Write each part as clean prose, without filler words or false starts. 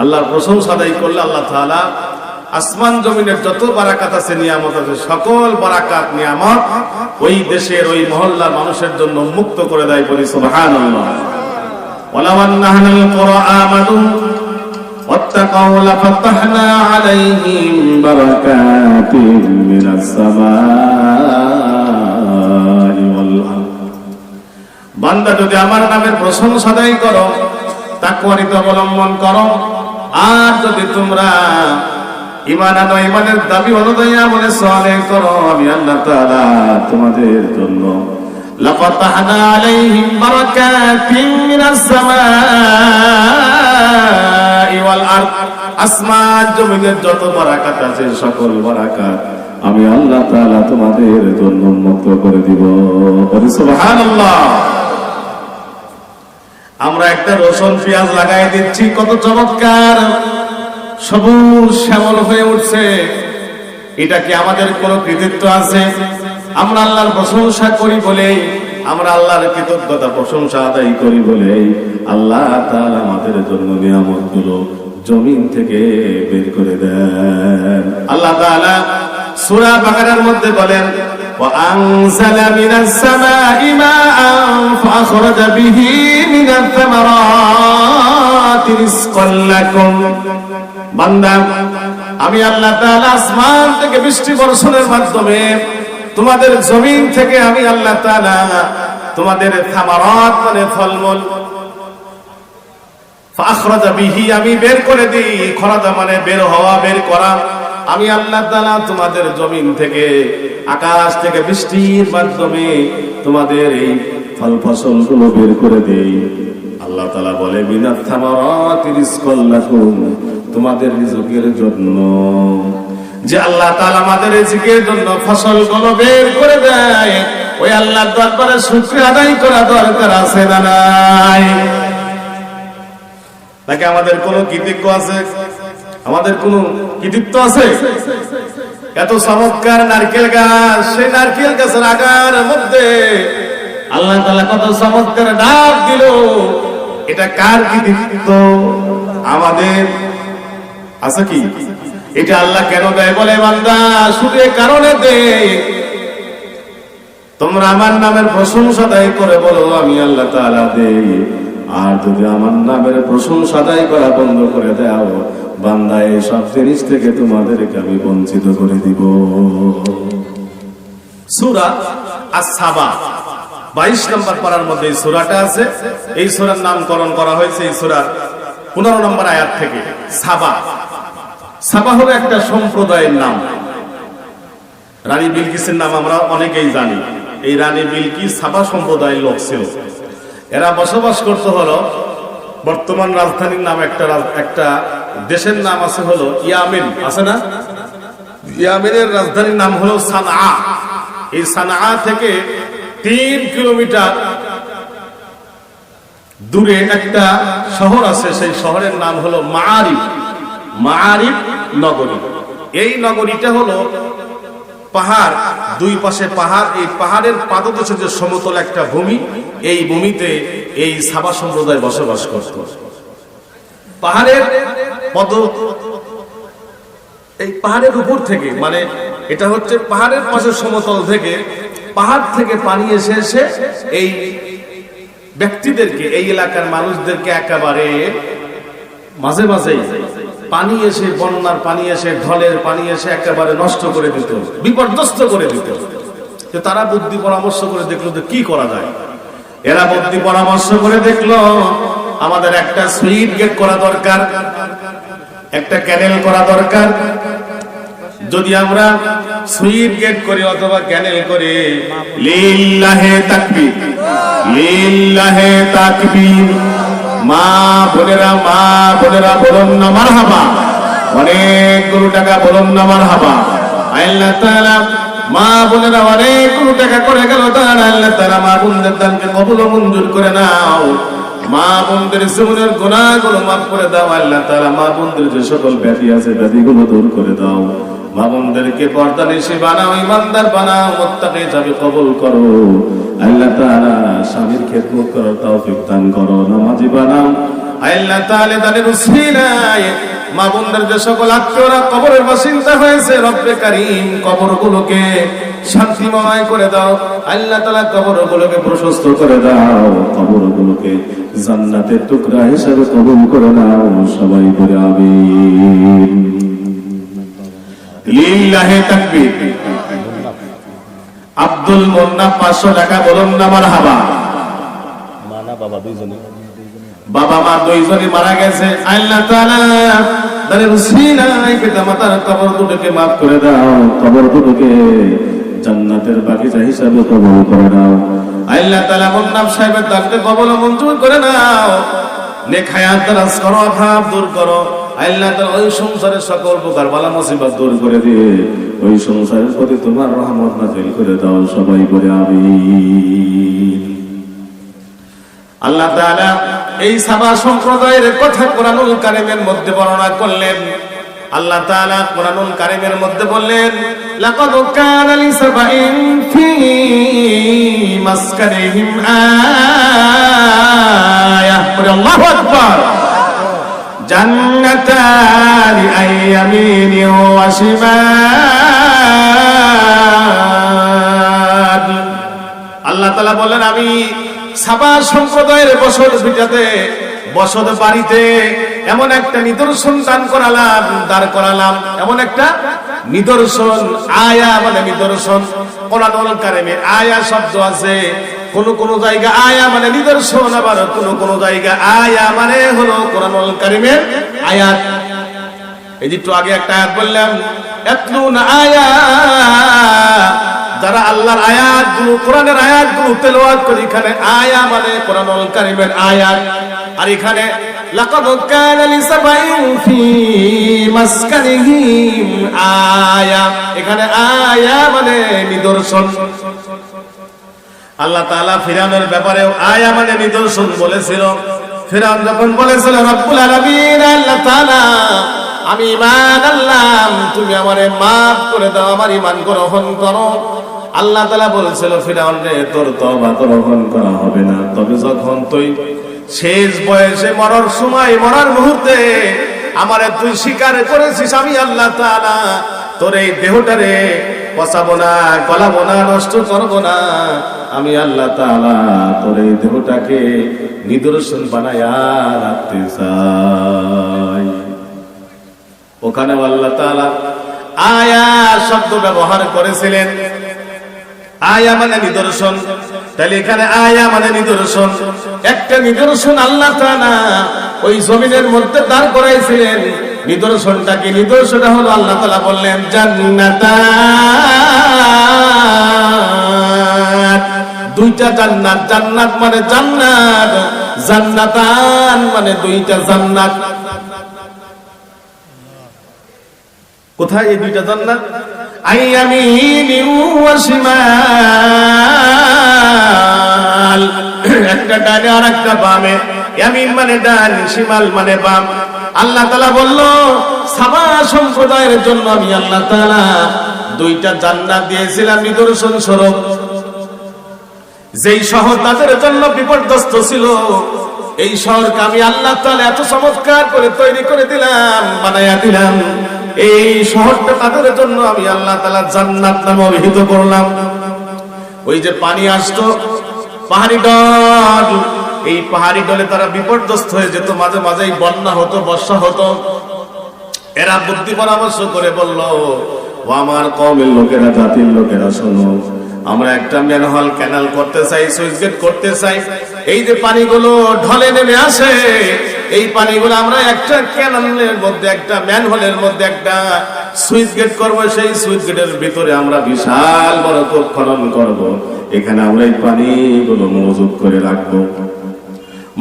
আল্লাহর প্রশংসা আদায় করলে আল্লাহ তাআলা আসমান জমিনের যত বারাকাত আছে, নিয়ামত আছে, সকল বারাকাত নিয়ামত ওই দেশের ওই মহল্লার মানুষের জন্য মুক্ত করে দেয়। বলি সুবহানাল্লাহ। ওয়ালাউ আন্নাহাল কুরআমানু ওয়াত্তাকাউ লাফাতাহনা আলাইহিম বারাকাতিম মিনাস সামাই ওয়াল আরদ। বান্দা যদি আমার নামের প্রশংসা আদায় করো, তাকওয়ারিত অবলম্বন করো, আর যদি তোমরা ঈমান আনো, ঈমানের দাবি অনুযায়ী আমলে সালেহ করো, আমি আল্লাহ তাআলা তোমাদের জন্য লাফাতাহনা আলাইহিম বারাকাতিম মিনাস সামাই ওয়াল আরদ, আসমান জমিনের যত বারাকাত আছে সকল বারাকাত আমি আল্লাহ তাআলা তোমাদের জন্য মুক্ত করে দিব। বলি সুবহানাল্লাহ। আমরা একটা রসুন পেঁয়াজ লাগাই দিচ্ছি, কত চমৎকার সবুজ শ্যামল হয়ে উঠছে। এটা কি আমাদের কোনো কৃতিত্ব আছে? আমরা আল্লাহর প্রশংসা করি বলে, আমরা আল্লাহর কৃতজ্ঞতা প্রশংসা আদায় করি বলে আল্লাহ তাআলা আমাদের জন্য নিয়ামতগুলো জমিন থেকে বের করে দেন। আল্লাহ তাআলা সূরা বাকারার মধ্যে বলেন, وأنزل من السماء ماء فأخرج به من الثمرات رزقا لكم। বান্দা, আমি আল্লাহ তাআলা আসমান থেকে বৃষ্টি বর্ষণের মাধ্যমে তোমাদের জমিন থেকে আমি আল্লাহ তাআলা তোমাদের থামারাত মানে ফলমূল, ফাখরাজা বিহি আমি বের করে দিই, খরাজা মানে বের হওয়া, বের করা। আমি আল্লাহ তাআলা তোমাদের জমিন থেকে, আকাশ থেকে বৃষ্টির মাধ্যমে তোমাদের এই ফল ফসল গুলো বের করে দেই। আল্লাহ তাআলা বলে, মিনাত থামারাতি রিজকাল লাকুম, তোমাদের রিজকের জন্য। যে আল্লাহ তাআলা আমাদের রিজকের জন্য ফসল গুলো বের করে দেয়, ওই আল্লাহর দরবারে শুকরিয়া আদায় করা দরকার আছে না নাই? নাকি আমাদের কোনো কৃতিত্ব আছে? আমাদের কোনো কৃতিত্ব আছে? এত চমৎকার নারকেল গাছ, সেই নারকেল গাছের আগার মধ্যে আল্লাহ তাআলা কত চমৎকার ডাব দিল। এটা কার কৃতিত্ব? আমাদের আছে কি? এটা আল্লাহ কেন দেয়? বলে, বান্দা শুধু এই কারণে দেয়, তোমরা আমার নামের প্রশংসা আদায় করে বলো আমি আল্লাহ তাআলা দেই। আর যদি আমার নামের প্রশংসা আদায় করা বন্ধ করে দাও, বান্দা এই সব জিনিস থেকে তোমাদেরকে আমি বঞ্চিত করে দিব। সূরা আস-সাবা 22 নম্বর পারার মধ্যে এই সূরাটা আছে। এই সূরার নামকরণ করা হয়েছে এই সূরার 15 নম্বর আয়াত থেকে। সাবা, সাবা হলো একটা সম্প্রদায়ের নাম। রানী বিলকিসের নাম আমরা অনেকেই জানি। এই রানী বিলকিস সাবা সম্প্রদায়ের লোক ছিল। এরা বসবাস করতে হলো বর্তমান রাজধানীর নাম একটা দেশের নাম আছে হলো ইয়ামেন, আছে না? ইয়ামেনের রাজধানীর নাম হলো সানআ। এই সানআ থেকে 3 কিলোমিটার দূরে একটা শহর আছে, সেই শহরের নাম হলো মাআরিব। মাআরিব নগরী। এই নগরীটা হলো পাহাড়, দুই পাশে পাহাড়। এই পাহাড়ের পাদদেশে যে সমতল একটা ভূমি, এই ভূমিতে এই সাবা সম্প্রদায় বসবাস করত। পাহাড়ের এই পাহাড়ের উপর থেকে, মানে এটা হচ্ছে পাহাড়ের পাশে সমতল থেকে, পাহাড় থেকে পানি এসে এসে এই ব্যক্তিদেরকে, এই এলাকার মানুষদেরকে একেবারে মাঝে মাঝে পানি এসে, বন্যার পানি এসে, ঢলের পানি এসে একেবারে নষ্ট করে দিত, বিপর্যস্ত করে দিত। তো তারা বুদ্ধি পরামর্শ করে দেখলো যে কি করা যায়। এরা বুদ্ধি পরামর্শ করে দেখলো আমাদের একটা সুইট গেট করা দরকার, একটা ক্যানেল করা দরকার। যদি আমরা সুইট গেট করি অথবা ক্যানেল করি, লিল্লাহে তাকবীর, লিল্লাহে তাকবীর। মা বোনেরা বলুন না মারহাবা। অনেকগুলো টাকা বলুন না মারহাবা। আল্লাহ তাআলা মা বোনেরা অনেকগুলো টাকা করে গেল দান। আল্লাহ তাআলা মা বোনদের দানকে কবুল ও মঞ্জুর করে নাও। মা বোনদের জীবনের গুনাহগুলো মাফ করে দাও। আল্লাহ তাআলা মা বোনদের যে সকল ব্যাধি আছে ব্যাধিগুলো দূর করে দাও। মা বোনদেরকে পর্দানিশী বানাও, ইমানদার বানাও, মুত্তাকী হিসাবে কবুল করো। আল্লাহ তাআলা স্বামীর খেদমত করার তৌফিক দান করো, নামাজি বানাও। আল্লাহ তাআলা তাদের উসিলায় মা বোনদের যে সকল আত্মীয়রা কবরের বাসিন্দা হয়েছে, রব্বে কারীম কবরগুলোকে শান্তিময় করে দাও। আল্লাহ তাআলা কবরগুলোকে প্রশস্ত করে দাও, কবরগুলোকে জান্নাতের টুকরা হিসেবে কবুল করে নাও। সবাই বলে আমিন। লিল্লাহি তাকবীর। আব্দুল মুন্না 500 টাকা বলুন না মারহাবা। বাবা মা দুইজনই মারা গেছে। আল্লাহ তাআলা তাদের উসিলায় পিতামাতার কবর দুটোকে maaf করে দাও, কবর দুটোকে জান্নাতের বাগিচা হিসাবে কবুল করে নাও। আল্লাহ তাআলা মুন্নাফ সাহেবের দানকে কবুল ও মঞ্জুর করে নাও। নেক হায়াত দারাজ করো, অভাব দূর করো। আল্লাহ তাআলা ওই সংসারের সকল প্রকার বালা মুসিবত দূর করে দিয়ে ওই সংসারের প্রতি তোমার রহমত নাযিল করে দাও। সবাই বলে আমিন। আল্লাহ তাআলা এই সাবা সম্প্রদায়ের কথা কোরআনুল কারীমের মধ্যে বর্ণনা করলেন। আল্লাহ তাআলা কোরআনুল কারীমের মধ্যে বললেন, লাকাদ কানা লিসাবাইন ফি মাসকানিহিম আয়া। আল্লাহু আকবার। জান্নাতানি আইয়ামিনি ওয়া শিমাল। আল্লাহ তাআলা বলেন, আমি সাবা সম্প্রদায়ের বসত ভিটাতে, বসত বাড়িতে এমন একটা নিদর্শন দাঁড় করালাম, এমন একটা নিদর্শন। আয়া মানে নিদর্শন। কোরআনুল কারীমে আয়া শব্দ আছে, কোন কোন জায়গা আয়া মানে নিদর্শন, আবার কোন কোন জায়গা আয়া মানে হলো কোরআনুল কারীমের আয়াত। এই যে একটু আগে একটা আয়াত বললাম, ইয়াতলুনা আয়া, যারা আল্লাহর আয়াতগুলো, কোরআনের আয়াতগুলো তেলাওয়াত করে, এখানে আয়া মানে কোরআনুল কারীমের আয়াত। আর এখানে লাকাদ কানা লিসাবাইন ফি মাসকানিহিম আয়া, এখানে আয়া মানে নিদর্শন। আল্লাহ তাআলা ফিরআউনের ব্যাপারেও আয়া মানে নিদর্শন বলেছিল। ফিরআউন যখন বলেছিল, রব্বুল আলামিন, আল্লাহ তাআলা আমি ঈমান আনলাম, তুমি আমারে maaf করে দাও, আমার ঈমান গ্রহণ করো। আল্লাহ তাআলা বলেছিল, ফিরআউন রে, তোর তওবা গ্রহণ করা হবে না, তবে যখন তুই শেষ বয়সে মরার সময়, মরার মুহূর্তে আমারে তুই স্বীকার করেছিস, আমি আল্লাহ তাআলা তোর এই দেহটারে পচাবো না, গলাবো না, নষ্ট করবো না, আমি আল্লাহ তাআলা তোর এই দেহটাকে নিদর্শন বানায়া রাখতে চাই। ওখানে আল্লাহ তাআলা আয়া শব্দ ব্যবহার করেছিলেন। আয়া মানে নিদর্শন। তাহলে এখানে আয়া মানে নিদর্শন, একটা নিদর্শন আল্লাহ তাআলা ওই জমিনের মধ্যে দাঁড় করাইছিলেন। নিদর্শনটা কি? নিদর্শনটা হলো আল্লাহ তাআলা বললেন, জান্নাতান, দুইটা জান্নাত। জান্নাত মানে জান্নাত, জান্নাতান মানে দুইটা জান্নাত। কোথায় এই দুইটা জান্নাত? আইয়ামিনি ওয়া শিমাল, একটা ডানে আর একটা বামে। ইয়ামিন মানে ডান, শিমাল মানে বাম। আল্লাহ তাআলা বলল, সাবা সম্প্রদায়ের জন্য আমি আল্লাহ তাআলা দুইটা জান্নাত দিয়েছিলাম নিদর্শন স্বরূপ। যেই শহর তাদের জন্য বিপর্যস্ত ছিল, এই শহরকে আমি আল্লাহ তাআলা এত চমৎকার করে তৈরি করে দিলাম, বানায়া দিলাম। এই শহরটা তাদের জন্য আমি আল্লাহ তাআলা জান্নাত নামে অভিহিত করলাম। ওই যে পানি আসতো, পাহাড়ি ঢল, এই পাহাড়ি ঢলে তারা বিপর্যস্ত হয়ে যেত, মাঝে মাঝেই বন্যা হতো, বর্ষা হতো। এরা বুদ্ধি পরামর্শ করে বলল, ও আমার কওমের লোকেরা, জাতির লোকেরা, শোনো, আমরা একটা ম্যানহোল ক্যানাল করতে চাই, সুইচ গেট করতে চাই। এই যে পানিগুলো ঢলে নেমে আসে, এই পানিগুলো আমরা একটা ক্যানালের মধ্যে, একটা ম্যানহোলের মধ্যে একটা সুইচ গেট করব। সেই সুইচ গেটের ভিতরে আমরা বিশাল বড় কূপ খনন করব। এখানে আমরা এই পানিগুলো মজুত করে রাখবো।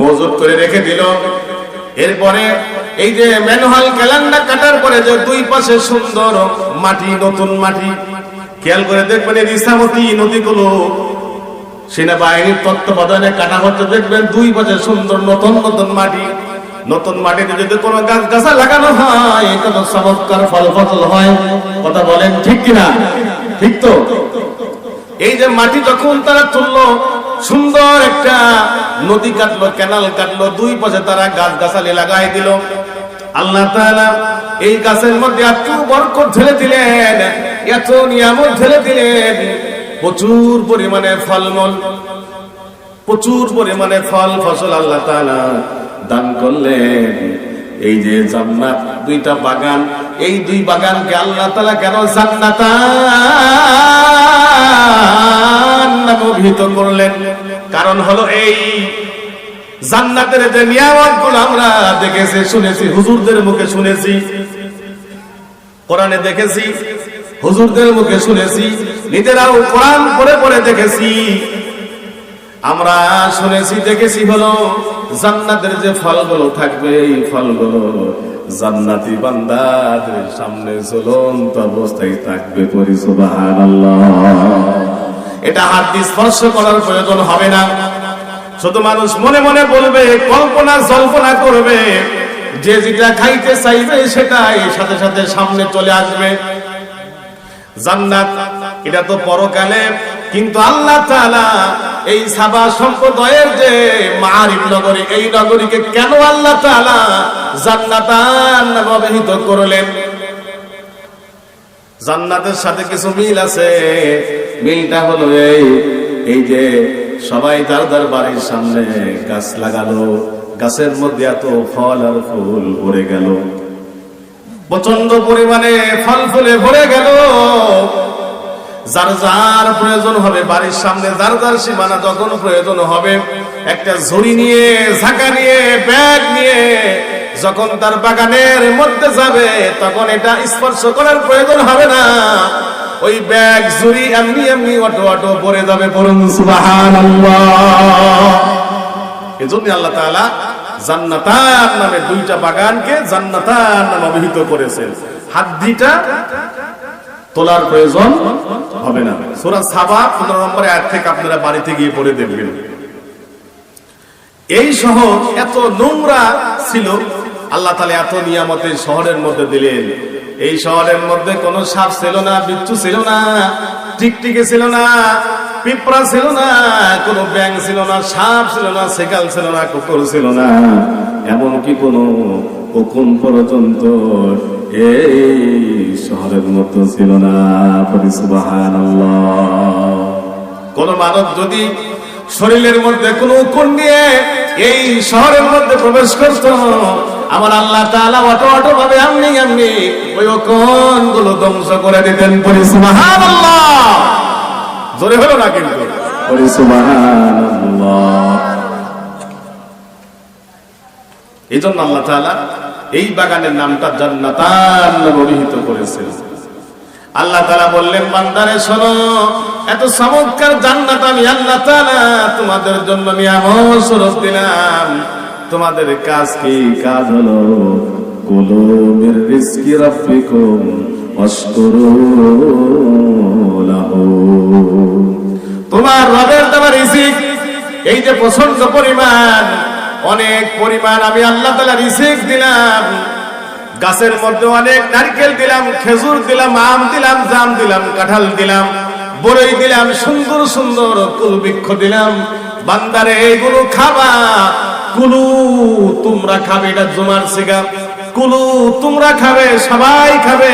মজুত করে রেখে দিল। এরপরে এই যে ম্যানহোল ক্যানালটা কাটার পরে যে দুই পাশে সুন্দর মাটি, নতুন মাটি, খেয়াল করে দেখবেন এই ইসামতি নদীগুলো সেনাবাহিনীর তত্ত্বাবধানে কাটা হচ্ছে, দেখবেন দুই পাশে সুন্দর নতুন নতুন মাটি। নতুন মাটিতে যদি কোনো গাছ গাছা লাগানো হয়, কত চমৎকার ফল ফসল হয়। কথা বলেন ঠিক কিনা? ঠিক তো? এই যে মাটি যখন তারা তুললো, সুন্দর একটা নদী কাটলো, ক্যানাল কাটলো, দুই পাশে তারা গাছ গাছালি লাগাই দিল। আল্লাহ তাআলা এই গাছের মধ্যে এত বরকত ঢেলে দিলেন, এত নিয়ামত ঢেলে দিলেন, প্রচুর পরিমাণে ফলমূল, প্রচুর পরিমাণে ফল ফসল আল্লাহ তাআলা দান করলেন। এই যে জান্নাত, দুইটা বাগান, এই দুই বাগানকে আল্লাহ তাআলা কেন জান্নাতান নামে অভিহিত করলেন? কারণ হলো এই জান্নাতের যে নিয়ামতগুলো আমরা দেখেছি, শুনেছি, হুজুরদের মুখে শুনেছি, কোরআনে দেখেছি, হুজুরদের মুখে শুনেছি, নিজেরাও কোরআন পড়ে পড়ে দেখেছি, আমরা শুনেছি, দেখেছি, হলো জান্নাতের যে ফলগুলো থাকবে, এই ফলগুলো জান্নাতি বান্দাদের সামনে ঝুলন্ত অবস্থায় থাকবে। পড়ি সুবহানাল্লাহ। এটা হাত দিয়ে স্পর্শ করার প্রয়োজন হবে না, শুধু মানুষ মনে মনে বলবে, কল্পনা জল্পনা করবে, যে যেটা খাইতে চাইবে সেটাই সাথে সাথে সামনে চলে আসবে। জান্নাত এটা তো পরকালে, কিন্তু আল্লাহ তাআলা এই সাবা সম্প্রদায়ের যে মারিফ নগরী, এই নগরীকে কেন আল্লাহ তাআলা জান্নাতান নামে অভিহিত করলেন? জান্নাতের সাথে কিছু মিল আছে। মিলটা হলো এই যে সবাই যার যার বাড়ির সামনে গাছ লাগালো, গাছের মধ্যে এত ফল আর ফুল ভরে গেল, প্রচন্ড পরিমাণে ফল ফুলে ভরে গেল। যার যার প্রয়োজন হবে বাড়ির সামনে, যার যার সীমানা যখন প্রয়োজন হবে, একটা ঝুড়ি নিয়ে, ঝাঁকা নিয়ে, ব্যাগ নিয়ে যখন তার বাগানের মধ্যে যাবে, তখন এটা স্পর্শ করার প্রয়োজন হবে না। ওই ব্যাগ ঝুড়ি এমনি এমনি অটো অটো ভরে যাবে। পড়ুন সুবহানাল্লাহ। এজন্য আল্লাহ তাআলা জান্নাতান নামে দুইটা বাগানকে জান্নাতান নামে অভিহিত করেছেন। হাদিটা তোলার প্রয়োজন হবে না। সূরা সাবা 15 নম্বর আয়াত থেকে আপনারা বাড়িতে গিয়ে পড়ে দেখবেন। এই শহর এত নোংরা ছিল, আল্লাহ তাআলা এত নিয়ামতের শহরের মধ্যে দিলেন। এই শহরের মধ্যে কোনো সাপ ছিল না, বিচ্ছু ছিল না, টিকটিকি ছিল না, পিঁপড়া ছিল না, কোনো ব্যাঙ ছিল না, সাপ ছিল না, সেকাল ছিল না, কুকুর ছিল না, এমনকি কোনো কোন পর্যন্ত এই শহরের মতো ছিল না। সুবহানাল্লাহ। কোন মানব যদি শরীরের মধ্যে কোনো কোন নিয়ে এই শহরের মধ্যে প্রবেশ করত, আমার আল্লাহ তাআলা অটো অটো ভাবে এমনি ওই কোন গুলো ধ্বংস করে দিতেন। সুবহানাল্লাহ। জোরে হলো না কিন্তু। সুবহানাল্লাহ। এই জন্য আল্লাহ তাআলা এই বাগানের নামটা জান্নাতান নামে অভিহিত করেছেন। আল্লাহ তাআলা বললেন, বান্দারে শোনো, এত চমৎকার জান্নাত আমি আল্লাহ তাআলা তোমাদের জন্য নিয়ামত স্বরূপ দিলাম। তোমাদের কাজ কি? কাজ হলো কুলু মির রিজকি রাব্বিকুম ওয়াশকুরু লাহু। তোমার রবের দেওয়া রিজিক, এই যে প্রচন্ড পরিমাণ, অনেক পরিমাণ আমি আল্লাহ তাআলা রিজিক দিলাম। গাছের মধ্যে অনেক নারকেল দিলাম, খেজুর দিলাম, আম দিলাম, জাম দিলাম, কাঁঠাল দিলাম, বরই দিলাম, সুন্দর সুন্দর কুল বৃক্ষ দিলাম। বান্দারে এইগুলো খাবা। কুলু, তোমরা খাবে, এটা জুমার সিগা। কুলু, তোমরা খাবে, সবাই খাবে।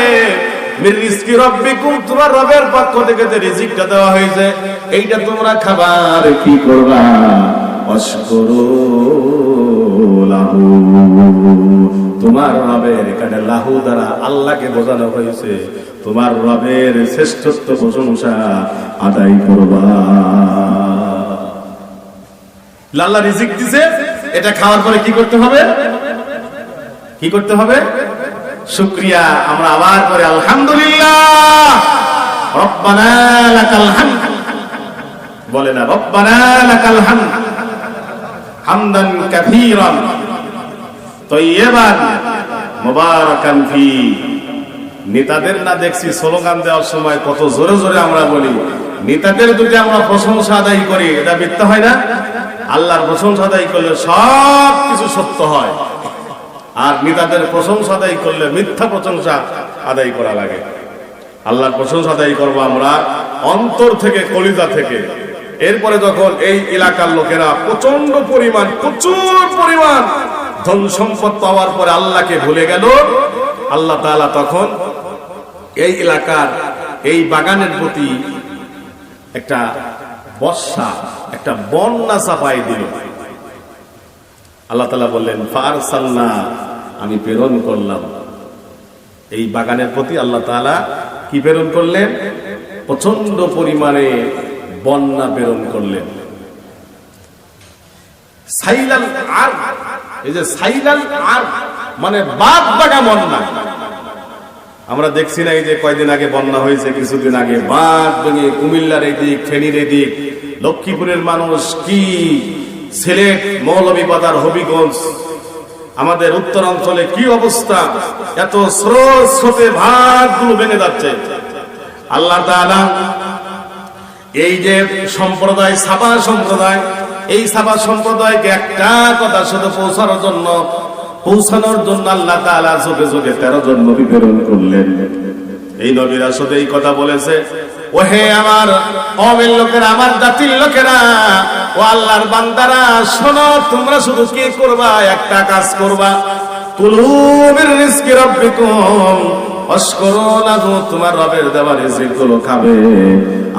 মির রিজকি রাব্বিকুম, তোমার রবের পক্ষ থেকে যে রিজিকটা দেওয়া হয়েছে, এইটা তোমরা খাবা। আর কি করবা? ওয়াশকুরু লাহু। তোমার রবের, এখানে লাহু দ্বারা আল্লাহকে বোঝানো হয়েছে, তোমার রবের শ্রেষ্ঠত্ব প্রশংসা আদায় করবা। আল্লাহ রিজিক দিছে, এটা খাওয়ার পরে কি করতে হবে? কি করতে হবে? শুকরিয়া। আমরা আবার করে আলহামদুলিল্লাহ, রব্বানা লাকাল হামদ বলে না, রব্বানা লাকাল হামদ হামদান কাসীরান তাইয়্যিবান মুবারাকান ফি। নেতাদের না দেখছি স্লোগান দেওয়ার সময় কত জোরে জোরে আমরা বলি। নেতাদের যদি আমরা প্রশংসা আদায় করি, এটা মিথ্যা হয় না? আল্লাহর প্রশংসা আদায় করলে সব কিছু সত্য হয়, আর নেতাদের প্রশংসা আদায় করলে মিথ্যা প্রশংসা আদায় করা লাগে। আল্লাহর প্রশংসা আদায় করবো আমরা অন্তর থেকে, কলিজা থেকে। এরপরে যখন এই এলাকার লোকেরা প্রচুর পরিমাণ ধন সম্পদ পাওয়ার পরে আল্লাহকে ভুলে গেল, আল্লাহ তাআলা তখন এই এলাকার এই বাগানের প্রতি একটা বর্ষা, একটা বন্যা চাপাই দিল। আল্লাহ তাআলা বললেন ফারসালনা, আমি প্রেরণ করলাম। এই বাগানের প্রতি আল্লাহ তাআলা কি প্রেরণ করলেন? প্রচন্ড পরিমাণে বন্যা প্রেরণ করলেন। সাইলাল আর, এই যে সাইলাল আর মানে বাদ বাগা বন্যা। আমরা দেখছি না এই যে কয়দিন আগে বন্যা হয়েছে, কিছুদিন আগে বাদ ভেঙে কুমিল্লার এই দিক, ফেনীর এই দিক, লক্ষ্মীপুরের মানুষ কি, সিলেট, মৌলভীবাজার, হবিগঞ্জ, আমাদের উত্তরাঞ্চলে কি অবস্থা, এত স্রোতে ভাগগুলো ভেঙে যাচ্ছে। আল্লাহ তাআলা এই যে সম্প্রদায় সাবা সম্প্রদায়, এই সাবা সম্প্রদায়কে একটা কথা শুধু পৌঁছানোর জন্য আল্লাহ তাআলা যুগে যুগে 13 জন নবী প্রেরণ করলেন। এই নবীরা শুধু এই কথা বলেছে, ওহে আমার কওমের লোকেরা, আমার জাতির লোকেরা, ও আল্লাহর বান্দারা, শোনো, তোমরা শুধু কি করবা? একটা কাজ করবা, কুলু মির রিজকি রাব্বিকুম ওয়াশকুরু লাহু, তোমার রবের দেওয়া রিজিকগুলো খাবে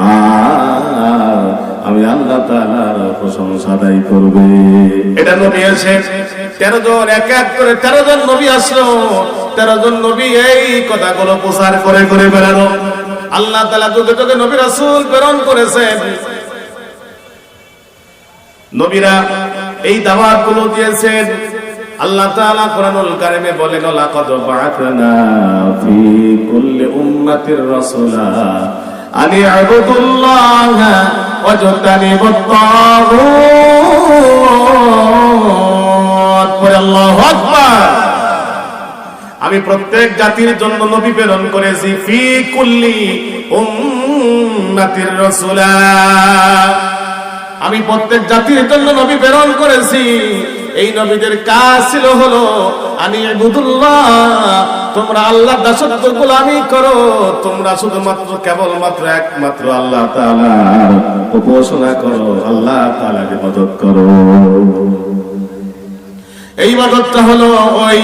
আর আমি আল্লাহ তাআলার প্রশংসা আদায় করবে। এটা নবী এসে 13 জন, এক এক করে 13 জন নবী আসলো। 13 জন নবী এই কথাগুলো প্রচার করে করে বেড়ানো। আল্লাহ তাআলা যুগে যুগে নবী রাসূল প্রেরণ করেছেন। নবীরা এই দাওয়াতগুলো দিয়েছেন। আল্লাহ তাআলা কোরআনুল কারীমে বলেন, লাকাদ বা'আথনা ফি কুল্লি উম্মাতির রাসূলা আন ই'বুদুল্লাহা ওয়াজতানিবুত তাগুত। আল্লাহু আকবার। আমি প্রত্যেক জাতির জন্য নবী প্রেরণ করেছি, ফি কুল্লি উম্মাতির রাসূলা, আমি প্রত্যেক জাতির জন্য নবী প্রেরণ করেছি। এই নবীদের কাজ ছিল হলো আনি ইবুদুল্লাহ, তোমরা আল্লাহর দাসত্ব গোলামি করো, তোমরা শুধুমাত্র কেবলমাত্র একমাত্র আল্লাহ তাআলার উপাসনা করো, আল্লাহ তাআলার ইবাদত করো। এই ইবাদতটা হলো ওই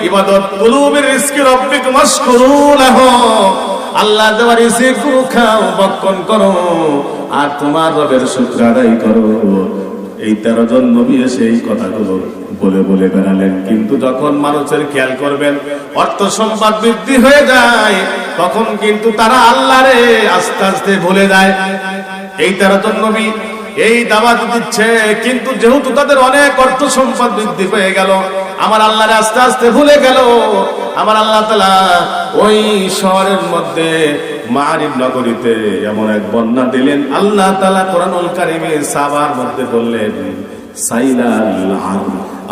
ইবাদত, কুলুবির রিজকি রাব্বিকুম ওয়াশকুরু লাহু, আল্লাহ দেওয়া রিজিক খাও, ভক্ষণ করো আর তোমার রবের শুকর আদায় করো। এই 13 জন নবী এসে এই কথাগুলো বলে বলে বেড়ালেন। কিন্তু যখন মানুষের খেয়াল করবেন অর্থ সম্পদ বৃদ্ধি হয়ে যায়, তখন কিন্তু তারা আল্লাহরে আস্তে আস্তে ভুলে যায়। এই 13 জন নবী এই দাওয়াত দিচ্ছে, কিন্তু যেহেতু তাদের অনেক অর্থ সম্পদ বৃদ্ধি হয়ে গেল, আমার আল্লাহরে আস্তে আস্তে ভুলে গেল। আমার আল্লাহ তাআলা ওই শহরের মধ্যে মারিব নগরীতে এমন এক বন্যা দিলেন। আল্লাহ তাআলা কোরআনুল কারীমে সাবার মধ্যে বললেন, সাইলাল আর,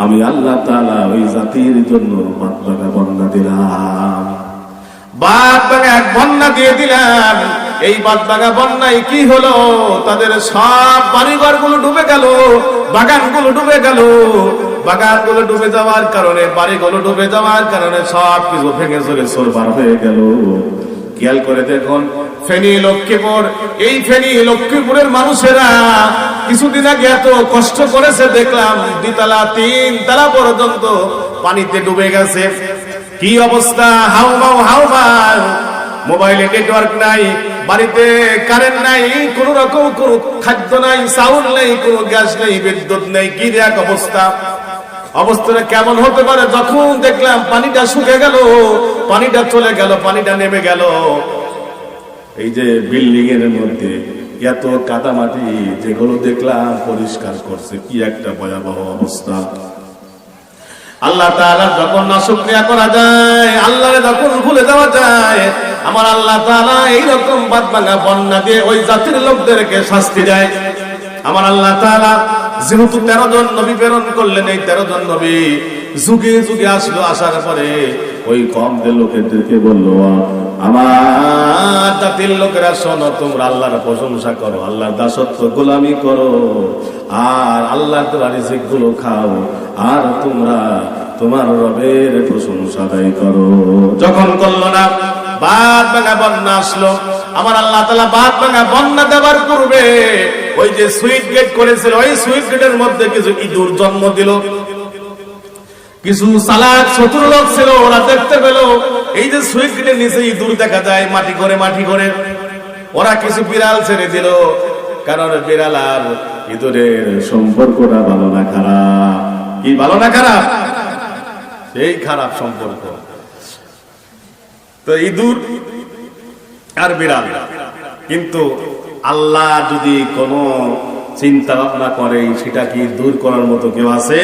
আমি আল্লাহ তাআলা ওই জাতির জন্য বাদবাগা বন্যা দিলাম, বাদবাগা এক বন্যা দিয়ে দিলাম। এই বাদবাগা বন্যায় কি হলো? তাদের সব বাড়িঘর গুলো ডুবে গেল, বাগানগুলো ডুবে গেল। বাগানগুলো ডুবে যাওয়ার কারণে, বাড়িগুলো ডুবে যাওয়ার কারণে সব কিছু ভেঙে চলে চুরমার হয়ে গেল। খেয়াল করে দেখুন, ফেনী লক্ষ্মীপুর, এই ফেনী লক্ষ্মীপুরের মানুষেরা কিছুদিন আগে এত কষ্ট করেছে দেখলাম, 2 তলা 3 তলা পর্যন্ত পানিতে ডুবে গেছে। কি অবস্থা, হাউমাউ, মোবাইলে নেটওয়ার্ক নাই, বাড়িতে কারেন্ট নাই, কোন রকম কোন খাদ্য নাই, চাউল নেই, কোন গ্যাস নেই, বিদ্যুৎ নেই। কি এক অবস্থা! অবস্থাটা কেমন হতে পারে? যখন দেখলাম পানিটা শুকে গেল, পানিটা চলে গেল, পানিটা নেমে গেল, এই যে বিল্ডিং এর মধ্যে এত কাদামাটি যেগুলো দেখলাম পরিষ্কার করছে, কি একটা ভয়াবহ অবস্থা। আল্লাহ তাআলা যখন নাশুকরিয়া করা যায়, আল্লাহরে যখন ভুলে যাওয়া যায়, আমার আল্লাহ তাআলা এইরকম বাদবাগা বন্যা দিয়ে ওই জাতির লোকদেরকে শাস্তি দেয়। আমার আল্লাহ তাআলা যেহেতু 13 জন নবী প্রেরণ করলেন, এই 13 জন নবী যুগে যুগে আসলো, আসার পরে ওই কওমের লোকেদেরকে বললো, আমার জাতির লোকেরা শোনো, তোমরা আল্লাহর প্রশংসা করো, আল্লাহর দাসত্ব গোলামি করো আর আল্লাহর দেওয়া রিজিক গুলো খাও আর তোমরা তোমার রবের প্রশংসা আদায় করো। যখন করলো না, বাদবাগা বন্যা আসলো, আমার আল্লাহ তাআলা বাদ ভাঙা বন্যা দেওয়ার পূর্বে ওই যে সুইট গেট করেছিল, ওই সুইট গেটের মধ্যে কিছু ইঁদুর জন্ম দিল। কিছু চালাক চতুর লোক ছিল, ওরা দেখতে পেল এই যে সুইট গেটের নিচে ইঁদুর দেখা যায় মাটি করে মাটি করে, ওরা কিছু বিড়াল ছেড়ে দিল। কারণ বিড়াল আর ইঁদুরের সম্পর্কটা ভালো না খারাপ? কি ভালো না খারাপ? সেই খারাপ সম্পর্ক। তো ইঁদুর আর বিড়াল, কিন্তু আল্লাহ যদি কোনো চিন্তা ভাবনা করে সেটা কি দূর করার মতো কেউ আছে?